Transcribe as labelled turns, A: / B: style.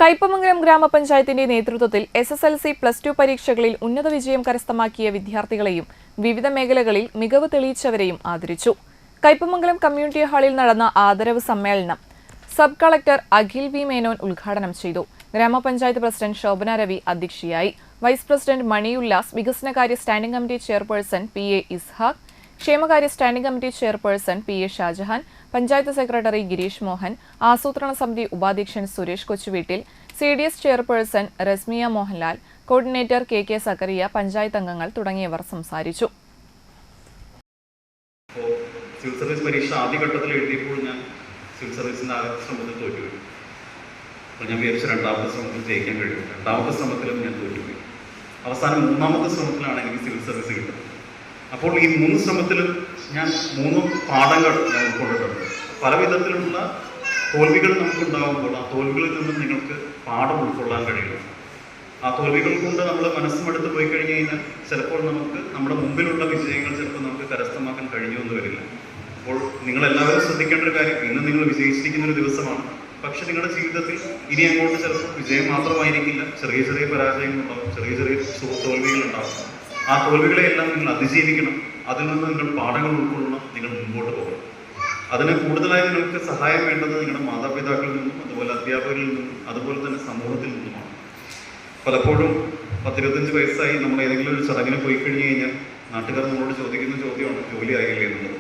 A: കയ്പമംഗലം ഗ്രാമപഞ്ചായത്തിന്റെ നേതൃത്വത്തിൽ SSLC +2 പരീക്ഷകളിൽ ഉന്നത വിജയം കരസ്ഥമാക്കിയ വിദ്യാർത്ഥികളെയും വിവിധ മേഖലകളിൽ മികവ് തെളിയിച്ചവരെയും ആദരിച്ചു. കയ്പമംഗലം കമ്മ്യൂണിറ്റി ഹാളിൽ നടന്ന ആദരവ് സമ്മേളനം sub collector Akhil V Menon ഉദ്ഘാടനം ചെയ്തു. ഗ്രാമപഞ്ചായത്ത് പ്രസിഡന്റ് ശോഭന രവി അധ്യക്ഷയായി. വൈസ് പ്രസിഡന്റ് മണി ഉല്ലാസ്, വികസനകാര്യ standing committee chairperson PA Ishaq, ക്ഷേമകാര്യ standing committee chairperson PA Shajahan, panchayat secretary Girish Mohan, ആസൂത്രണ സമിതി ഉപാധ്യക്ഷൻ Suresh Kochuveettil, CDS chairperson Rasmiya Mohanlal, coordinator KK Zakaria, panchayat അംഗങ്ങൾ തുടങ്ങിയവർ സംസാരിച്ചു.
B: സിവിൽ സർവീസ് പരീക്ഷ ആദ്യഘട്ടത്തിൽ എഴുതിയപ്പോൾ ഞാൻ സിവിൽ സർവീസിൻ്റെ ആദ്യത്തെ ശ്രമത്തിൽ തോറ്റുപോയി. അപ്പോൾ ഞാൻ വിചാരിച്ചു രണ്ടാമത്തെ ശ്രമത്തിൽ ജയിക്കാൻ കഴിയും. രണ്ടാമത്തെ ശ്രമത്തിലും ഞാൻ തോറ്റുപോയി. അവസാനം മൂന്നാമത്തെ ശ്രമത്തിലാണ് എനിക്ക് സിവിൽ സർവീസ് കിട്ടുന്നത്. അപ്പോൾ ഈ 3 ശ്രമത്തിലും ഞാൻ 3 പാഠങ്ങൾ ഞാൻ ഉൾക്കൊണ്ടിട്ടുണ്ട്. പല വിധത്തിലുള്ള തോൽവികൾ നമുക്കുണ്ടാകുമ്പോൾ ആ തോൽവികളിൽ നിന്നും നിങ്ങൾക്ക് പാഠം ഉൾക്കൊള്ളാൻ കഴിയും. ആ തോൽവികൾ കൊണ്ട് നമ്മൾ മനസ്സുമെടുത്ത് പോയി കഴിഞ്ഞ് കഴിഞ്ഞാൽ ചിലപ്പോൾ നമുക്ക് നമ്മുടെ മുമ്പിലുള്ള വിജയങ്ങൾ ചിലപ്പോൾ നമുക്ക് കരസ്ഥമാക്കാൻ കഴിഞ്ഞുവെന്ന് വരില്ല. അപ്പോൾ നിങ്ങളെല്ലാവരും ശ്രദ്ധിക്കേണ്ട ഒരു കാര്യം, ഇന്ന് നിങ്ങൾ വിജയിച്ചിരിക്കുന്ന ഒരു ദിവസമാണ്. പക്ഷെ നിങ്ങളുടെ ജീവിതത്തിൽ ഇനി അങ്ങോട്ട് ചിലപ്പോൾ വിജയം മാത്രമായിരിക്കില്ല, ചെറിയ ചെറിയ പരാജയങ്ങളുണ്ടാവും, ചെറിയ ചെറിയ തോൽവികളുണ്ടാവും. ആ തോൽവികളെയെല്ലാം നിങ്ങൾ അതിജീവിക്കണം. അതിൽ നിന്ന് നിങ്ങൾ പാഠങ്ങൾ ഉൾക്കൊള്ളണം, നിങ്ങൾ മുമ്പോട്ട് പോകണം. അതിന് കൂടുതലായി നിങ്ങൾക്ക് സഹായം വേണ്ടത് നിങ്ങളുടെ മാതാപിതാക്കളിൽ നിന്നും, അതുപോലെ അധ്യാപകരിൽ നിന്നും, അതുപോലെ തന്നെ സമൂഹത്തിൽ നിന്നുമാണ്. പലപ്പോഴും 10-25 വയസ്സായി നമ്മൾ ഏതെങ്കിലും ഒരു ചടങ്ങിന് പോയി കഴിഞ്ഞ് കഴിഞ്ഞാൽ നാട്ടുകാർ നമ്മളോട് ചോദിക്കുന്ന ചോദ്യമാണ് ജോലി ആയില്ലേ എന്നുള്ളത്.